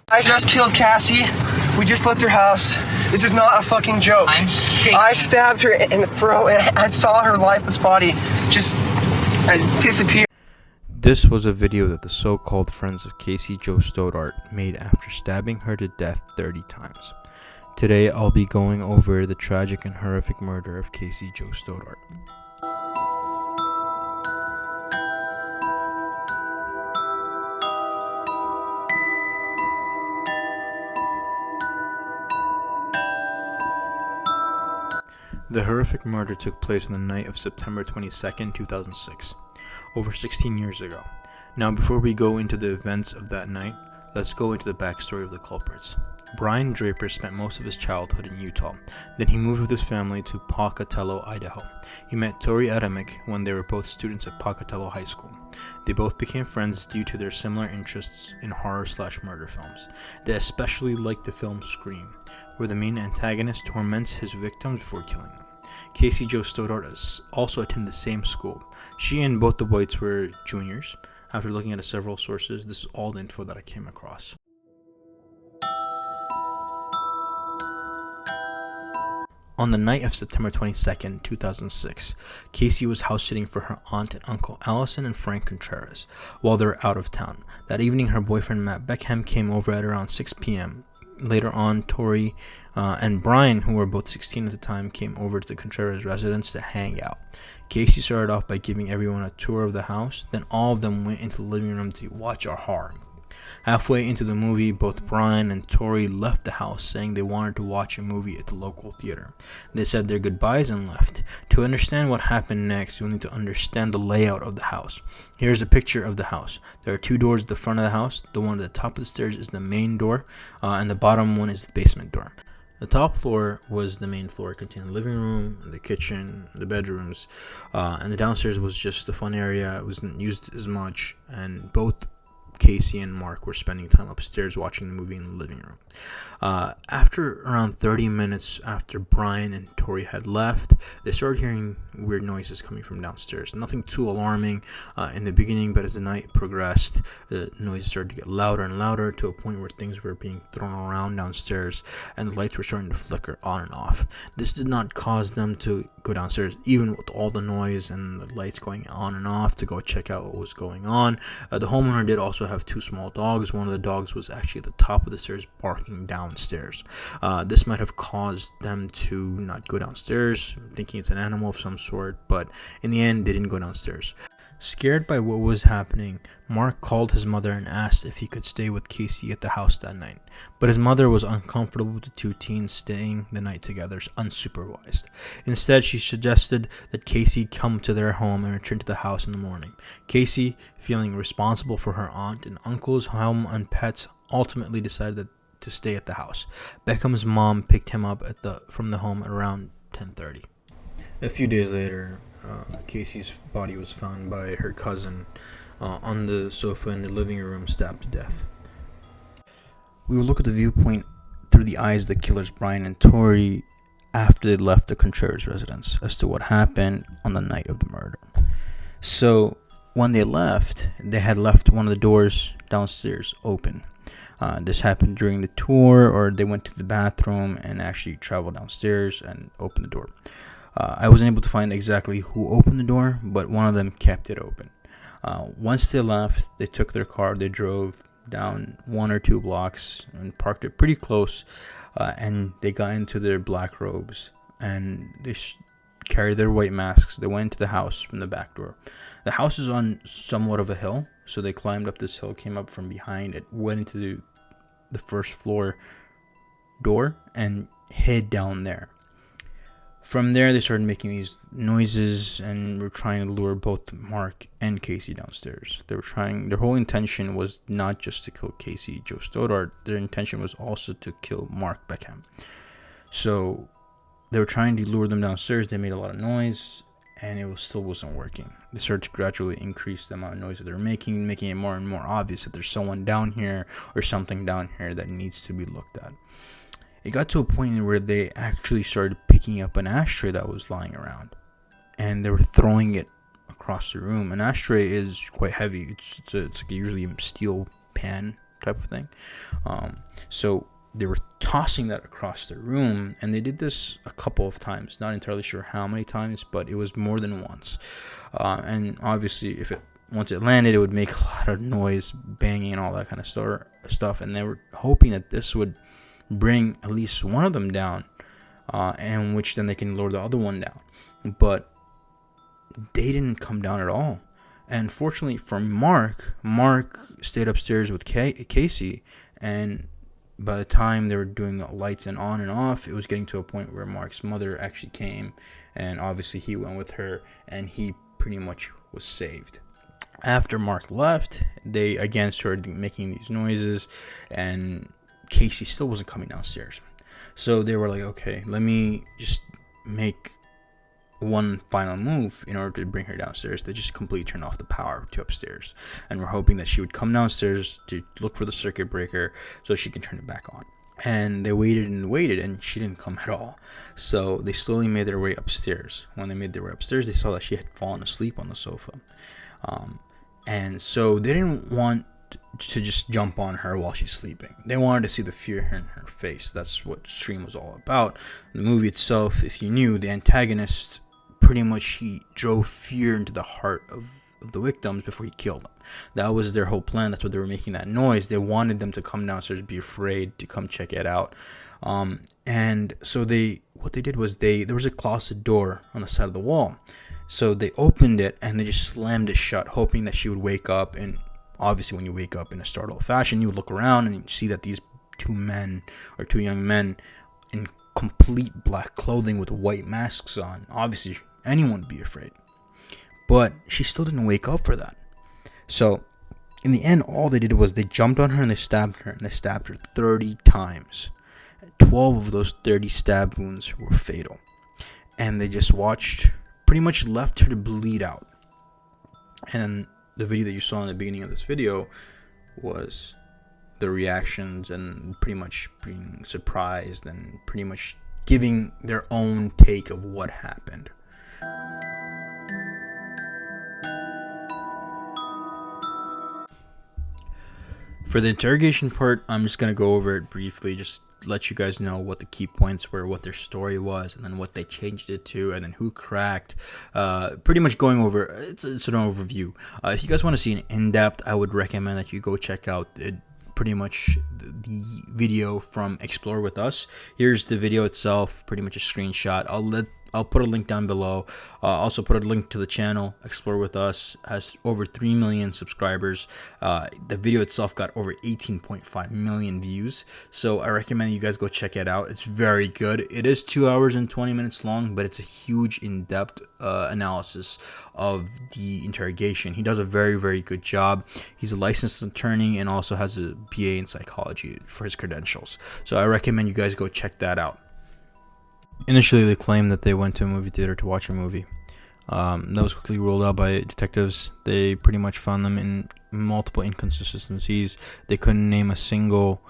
I just killed Cassie. We just left her house. This is not a fucking joke. I'm shaking. I stabbed her in the throat and I saw her lifeless body just disappear. This was a video that the so-called friends of Cassie Jo Stoddart made after stabbing her to death 30 times. Today I'll be going over the tragic and horrific murder of Cassie Jo Stoddart. The horrific murder took place on the night of September 22nd, 2006, over 16 years ago. Now, before we go into the events of that night, let's go into the backstory of the culprits. Brian Draper spent most of his childhood in Utah. Then he moved with his family to Pocatello, Idaho. He met Torey when they were both students at Pocatello High School. They both became friends due to their similar interests in horror/murder films. They especially liked the film Scream, where the main antagonist torments his victims before killing them. Cassie Jo Stoddart also attended the same school. She and both the Whites were juniors. After looking at several sources, this is all the info that I came across. On the night of September 22nd, 2006, Cassie was house-sitting for her aunt and uncle Allison and Frank Contreras while they were out of town. That evening, her boyfriend Matt Beckham came over at around 6 p.m. Later on, Torey and Brian, who were both 16 at the time, came over to the Contreras residence to hang out. Cassie started off by giving everyone a tour of the house, then all of them went into the living room to watch a horror movie. Halfway into the movie, both Brian and Torey left the house, saying they wanted to watch a movie at the local theater. They said their goodbyes and left. To understand what happened next, you'll need to understand the layout of the house. Here's a picture of the house. There are two doors at the front of the house. The one at the top of the stairs is the main door, and the bottom one is the basement door. The top floor was the main floor, containing the living room, the kitchen, the bedrooms, and the downstairs was just the fun area. It wasn't used as much, and both Cassie and Mark were spending time upstairs watching the movie in the living room. After around 30 minutes after Brian and Torey had left, they started hearing weird noises coming from downstairs. Nothing too alarming in the beginning, but as the night progressed, the noises started to get louder and louder to a point where things were being thrown around downstairs and the lights were starting to flicker on and off. This did not cause them to go downstairs, even with all the noise and the lights going on and off, to go check out what was going on. The homeowner did also have two small dogs. One of the dogs was actually at the top of the stairs barking downstairs. This might have caused them to not go downstairs, thinking it's an animal of some sort, but in the end they didn't go downstairs. Scared by what was happening, Mark called his mother and asked if he could stay with Cassie at the house that night. But his mother was uncomfortable with the two teens staying the night together unsupervised. Instead, she suggested that Cassie come to their home and return to the house in the morning. Cassie, feeling responsible for her aunt and uncle's home and pets, ultimately decided to stay at the house. Beckham's mom picked him up from the home at around 10:30. A few days later, Cassie's body was found by her cousin on the sofa in the living room, stabbed to death. We will look at the viewpoint through the eyes of the killers Brian and Torey after they left the Contreras residence as to what happened on the night of the murder. So when they left, they had left one of the doors downstairs open. This happened during the tour, or they went to the bathroom and actually traveled downstairs and opened the door. I wasn't able to find exactly who opened the door, but one of them kept it open. Once they left, they took their car, they drove down 1 or 2 blocks and parked it pretty close, and they got into their black robes and they carried their white masks. They went into the house from the back door. The house is on somewhat of a hill, so they climbed up this hill, came up from behind it, went into the first floor door and hid down there. From there, they started making these noises and were trying to lure both Mark and Cassie downstairs. Their whole intention was not just to kill Cassie Jo Stoddart. Their intention was also to kill Mark Beckham. So they were trying to lure them downstairs. They made a lot of noise, and it still wasn't working. They started to gradually increase the amount of noise that they're making it more and more obvious that there's someone down here or something down here that needs to be looked at. It got to a point where they actually started picking up an ashtray that was lying around, and they were throwing it across the room. An ashtray is quite heavy. It's usually a steel pan type of thing. So they were tossing that across the room, and they did this a couple of times. Not entirely sure how many times, but it was more than once. And obviously, once it landed, it would make a lot of noise, banging, and all that kind of stuff. And they were hoping that this would bring at least one of them down, and which then they can lower the other one down. But they didn't come down at all. And fortunately for Mark stayed upstairs with Casey, and by the time they were doing lights and on and off, it was getting to a point where Mark's mother actually came, and obviously he went with her, and he pretty much was saved. After Mark left, they again started making these noises, and Casey still wasn't coming downstairs. So they were like, okay, let me just make one final move in order to bring her downstairs. They just completely turned off the power to upstairs, and we're hoping that she would come downstairs to look for the circuit breaker so she can turn it back on. And they waited, and she didn't come at all. So they slowly made their way upstairs. When they made their way upstairs, they saw that she had fallen asleep on the sofa, and so they didn't want to just jump on her while she's sleeping. They wanted to see the fear in her face. That's what Scream was all about. The movie itself, if you knew, the antagonist pretty much, he drove fear into the heart of the victims before he killed them. That was their whole plan. That's why they were making that noise. They wanted them to come downstairs, be afraid, to come check it out. And so what they did was there was a closet door on the side of the wall. So they opened it and they just slammed it shut, hoping that she would wake up. And obviously when you wake up in a startled fashion, you would look around and you see that these two young men in complete black clothing with white masks on. Obviously anyone would be afraid. But she still didn't wake up for that. So in the end, all they did was they jumped on her and they stabbed her. And they stabbed her 30 times. 12 of those 30 stab wounds were fatal. And they just pretty much left her to bleed out. And the video that you saw in the beginning of this video was the reactions and pretty much being surprised and pretty much giving their own take of what happened. For the interrogation part, I'm just going to go over it briefly, just let you guys know what the key points were, what their story was, and then what they changed it to, and then who cracked. Pretty much going over, it's an overview. If you guys want to see an in-depth, I would recommend that you go check out pretty much the video from Explore With Us. Here's the video itself, pretty much a screenshot. I'll put a link down below. Also put a link to the channel. Explore With Us has over 3 million subscribers. The video itself got over 18.5 million views. So I recommend you guys go check it out. It's very good. It is 2 hours and 20 minutes long, but it's a huge in-depth analysis of the interrogation. He does a very, very good job. He's a licensed attorney and also has a BA in psychology for his credentials. So I recommend you guys go check that out. Initially, they claimed that they went to a movie theater to watch a movie. That was quickly ruled out by detectives. They pretty much found them in multiple inconsistencies. They couldn't name a single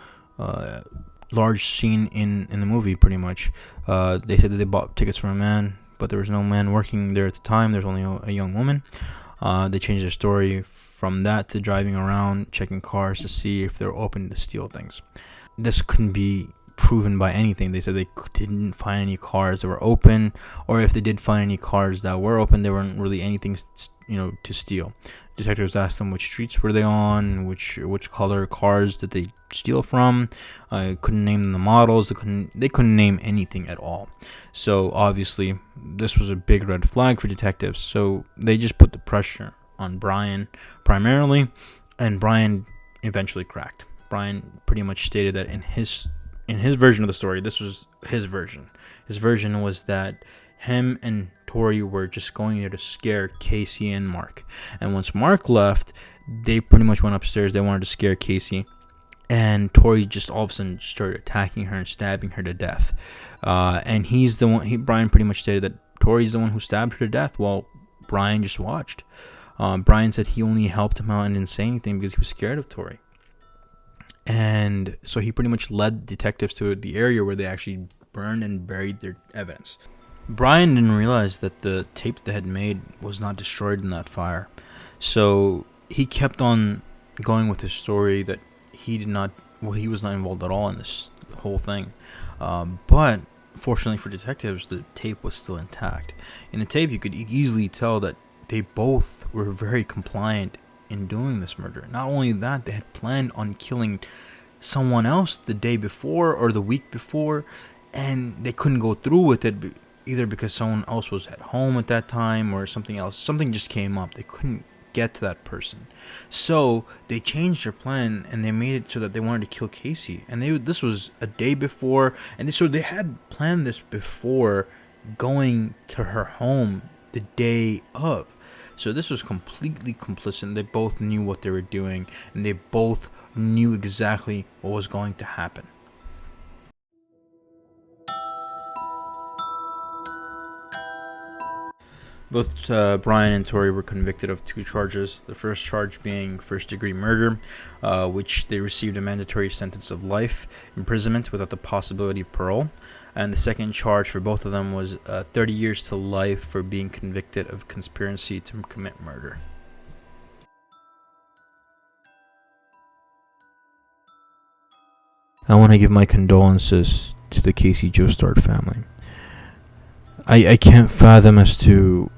large scene in the movie, pretty much. They said that they bought tickets for a man, but there was no man working there at the time. There was only a young woman. They changed their story from that to driving around, checking cars to see if they're open to steal things. This couldn't be proven by anything. They said they didn't find any cars that were open, or if they did find any cars that were open, there weren't really anything to steal. Detectives asked them which streets were they on, which color cars did they steal from. Couldn't name the models. They couldn't name anything at all. So obviously this was a big red flag for detectives. So they just put the pressure on Brian primarily, and Brian eventually cracked. Brian pretty much stated that in his version of the story, this was his version. His version was that him and Torey were just going there to scare Casey and Mark. And once Mark left, they pretty much went upstairs. They wanted to scare Casey. And Torey just all of a sudden started attacking her and stabbing her to death. And he's the one, Brian pretty much stated that Torey's the one who stabbed her to death while Brian just watched. Brian said he only helped him out and didn't say anything because he was scared of Torey. And so he pretty much led detectives to the area where they actually burned and buried their evidence. Brian didn't realize that the tape they had made was not destroyed in that fire. So he kept on going with his story that he did not. Well, he was not involved at all in this whole thing. But fortunately for detectives, the tape was still intact. In the tape, you could easily tell that they both were very compliant in doing this murder. Not only that, they had planned on killing someone else the day before or the week before, and they couldn't go through with it either because someone else was at home at that time or something else. Something just came up. They couldn't get to that person. So they changed their plan and they made it so that they wanted to kill Cassie. And this was a day before, and so they had planned this before going to her home the day of. So this was completely complicit. They both knew what they were doing, and they both knew exactly what was going to happen. Both Brian and Torey were convicted of 2 charges. The first charge being first-degree murder, which they received a mandatory sentence of life imprisonment without the possibility of parole. And the second charge for both of them was 30 years to life for being convicted of conspiracy to commit murder. I want to give my condolences to the Cassie Jo Stoddart family. I can't fathom as to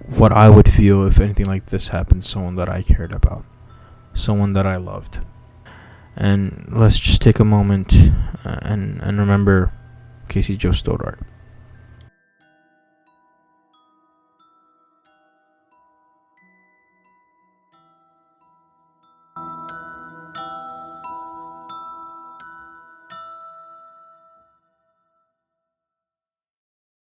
what I would feel if anything like this happened to someone that I cared about, someone that I loved. And let's just take a moment and remember Cassie Jo Stoddart.